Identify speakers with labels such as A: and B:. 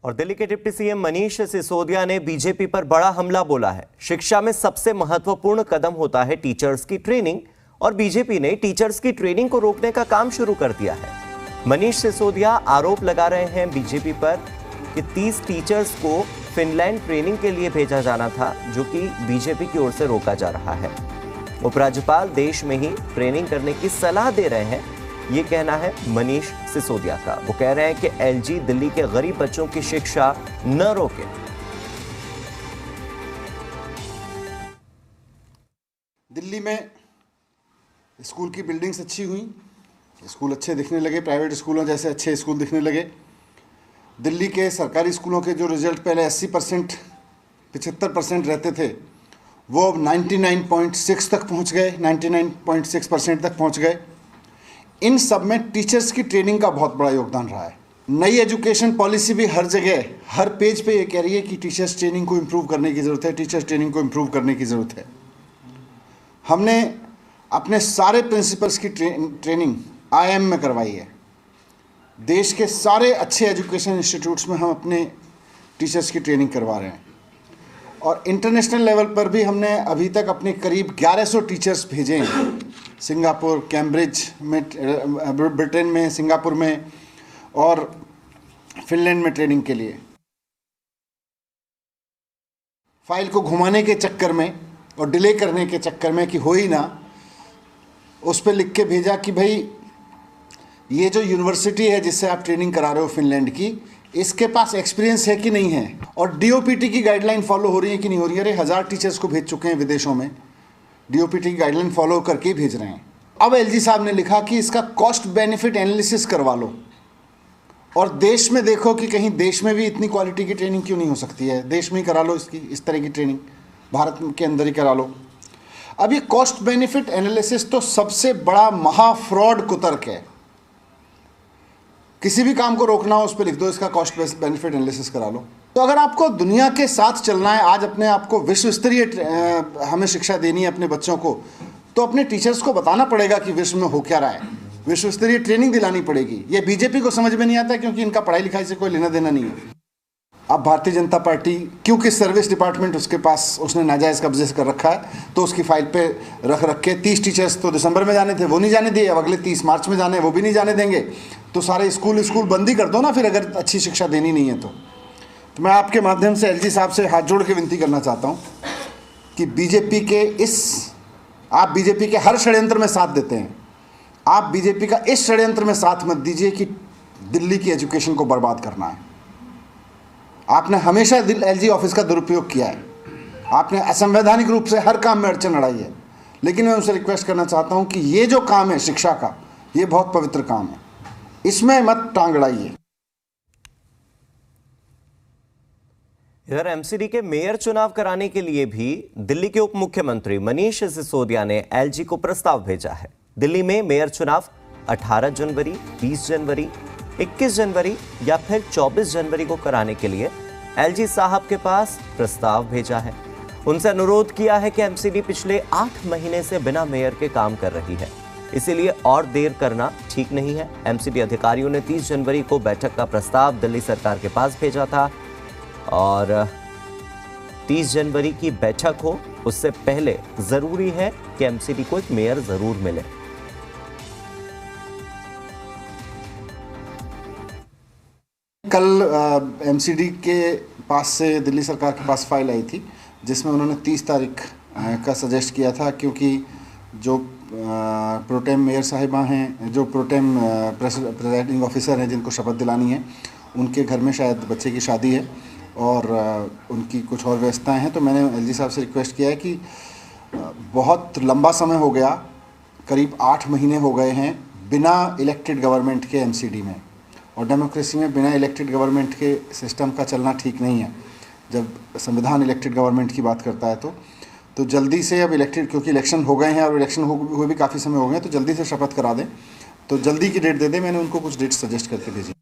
A: और दिल्ली के deputy CM Manish Sisodia ने बीजेपी पर बड़ा हमला बोला है। शिक्षा में सबसे महत्वपूर्ण कदम होता है टीचर्स की ट्रेनिंग और बीजेपी ने टीचर्स की ट्रेनिंग को रोकने का काम शुरू कर दिया है। मनीष सिसोदिया आरोप लगा रहे हैं बीजेपी पर कि 30 टीचर्स को फिनलैंड ट्रेनिंग के लिए भेजा जाना था, जो कि बीजेपी की ओर से रोका जा रहा है। उपराज्यपाल देश में ही ट्रेनिंग करने की सलाह दे रहे हैं, ये कहना है मनीष सिसोदिया का। वो कह रहे हैं कि एलजी दिल्ली के गरीब बच्चों की शिक्षा न रोके।
B: दिल्ली में स्कूल की बिल्डिंग्स अच्छी हुई, स्कूल अच्छे दिखने लगे, प्राइवेट स्कूलों जैसे अच्छे स्कूल दिखने लगे। दिल्ली के सरकारी स्कूलों के जो रिजल्ट पहले 80% 75% रहते थे, वो अब 99.6 तक पहुंच गए, 99.6% तक पहुंच गए। इन सब में टीचर्स की ट्रेनिंग का बहुत बड़ा योगदान रहा है। नई एजुकेशन पॉलिसी भी हर जगह हर पेज पे ये कह रही है कि टीचर्स ट्रेनिंग को इम्प्रूव करने की ज़रूरत है, टीचर्स ट्रेनिंग को इम्प्रूव करने की ज़रूरत है। हमने अपने सारे प्रिंसिपल्स की ट्रेनिंग IIM में करवाई है। देश के सारे अच्छे एजुकेशन इंस्टीट्यूट्स में हम अपने टीचर्स की ट्रेनिंग करवा रहे हैं और इंटरनेशनल लेवल पर भी हमने अभी तक अपने करीब 1100 टीचर्स भेजे हैं। सिंगापुर, कैम्ब्रिज में, ब्रिटेन में, सिंगापुर में और फिनलैंड में ट्रेनिंग के लिए। फाइल को घुमाने के चक्कर में और डिले करने के चक्कर में कि हो ही ना, उस पर लिख के भेजा कि भाई ये जो यूनिवर्सिटी है जिससे आप ट्रेनिंग करा रहे हो फिनलैंड की, इसके पास एक्सपीरियंस है कि नहीं है और DOPT की गाइडलाइन फॉलो हो रही है कि नहीं हो रही है। अरे 1000 टीचर्स को भेज चुके हैं विदेशों में, DOPT की गाइडलाइन फॉलो करके ही भेज रहे हैं। अब LG साहब ने लिखा कि इसका कॉस्ट बेनिफिट एनालिसिस करवा लो और देश में देखो कि कहीं देश में भी इतनी क्वालिटी की ट्रेनिंग क्यों नहीं हो सकती है, देश में ही करा लो इसकी, इस तरह की ट्रेनिंग भारत के अंदर ही करा लो। अब ये कॉस्ट बेनिफिट एनालिसिस तो सबसे बड़ा महा फ्रॉड कुतर्क है। किसी भी काम को रोकना हो उस पर लिख दो इसका कॉस्ट बेनिफिट एनालिसिस करा लो। तो अगर आपको दुनिया के साथ चलना है, आज अपने आप को विश्व स्तरीय हमें शिक्षा देनी है अपने बच्चों को, तो अपने टीचर्स को बताना पड़ेगा कि विश्व में हो क्या रहा है, विश्व स्तरीय ट्रेनिंग दिलानी पड़ेगी। ये बीजेपी को समझ में नहीं आता क्योंकि इनका पढ़ाई लिखाई से कोई लेना देना नहीं है। अब भारतीय जनता पार्टी, क्योंकि सर्विस डिपार्टमेंट उसके पास उसने नाजायज़ कब्जे कर रखा है, तो उसकी फाइल पे रख के 30 टीचर्स तो दिसंबर में जाने थे, वो नहीं जाने दिए। अब अगले 30 मार्च में जाने, वो भी नहीं जाने देंगे। तो सारे स्कूल बंद ही कर दो ना फिर, अगर अच्छी शिक्षा देनी नहीं है तो मैं आपके माध्यम से LG साहब से हाथ जोड़ के विनती करना चाहता हूँ कि आप बीजेपी के हर षड्यंत्र में साथ देते हैं, आप बीजेपी का इस षड्यंत्र में साथ मत दीजिए कि दिल्ली की एजुकेशन को बर्बाद करना है। आपने हमेशा LG ऑफिस का दुरुपयोग किया है, आपने असंवैधानिक रूप से हर काम में अड़चन अड़ाई है, लेकिन मैं उनसे रिक्वेस्ट करना चाहता हूं कि ये जो काम है शिक्षा का, ये बहुत पवित्र काम है, इसमें मत टांग अड़ाइए।
A: इधर MCD के मेयर चुनाव कराने के लिए भी दिल्ली के उप मुख्यमंत्री मनीष सिसोदिया ने LG को प्रस्ताव भेजा है। दिल्ली में मेयर चुनाव 18 जनवरी, 20 जनवरी, 21 जनवरी या फिर 24 जनवरी को कराने के लिए LG साहब के पास प्रस्ताव भेजा है। उनसे अनुरोध किया है कि MCD पिछले 8 महीने से बिना मेयर के काम कर रही है, इसीलिए और देर करना ठीक नहीं है। MCD अधिकारियों ने 30 जनवरी को बैठक का प्रस्ताव दिल्ली सरकार के पास भेजा था और 30 जनवरी की बैठक हो उससे पहले जरूरी है कि MCD को एक मेयर जरूर मिले।
B: कल MCD के पास से दिल्ली सरकार के पास फाइल आई थी जिसमें उन्होंने 30 तारीख का सजेस्ट किया था, क्योंकि जो प्रोटेम मेयर साहिबा हैं, जो प्रोटेम प्रेसिडिंग ऑफिसर हैं जिनको शपथ दिलानी है, उनके घर में शायद बच्चे की शादी है और उनकी कुछ और व्यस्तताएं हैं। तो मैंने LG साहब से रिक्वेस्ट किया है कि बहुत लंबा समय हो गया, करीब 8 महीने हो गए हैं बिना इलेक्टेड गवर्नमेंट के MCD में, और डेमोक्रेसी में बिना इलेक्टेड गवर्नमेंट के सिस्टम का चलना ठीक नहीं है। जब संविधान इलेक्टेड गवर्नमेंट की बात करता है तो जल्दी से अब इलेक्टेड, क्योंकि इलेक्शन हो गए हैं और इलेक्शन हुए भी काफ़ी समय हो गए हैं, तो जल्दी से शपथ करा दें, तो जल्दी की डेट दे दें। मैंने उनको कुछ डेट सजेस्ट करके भेजी।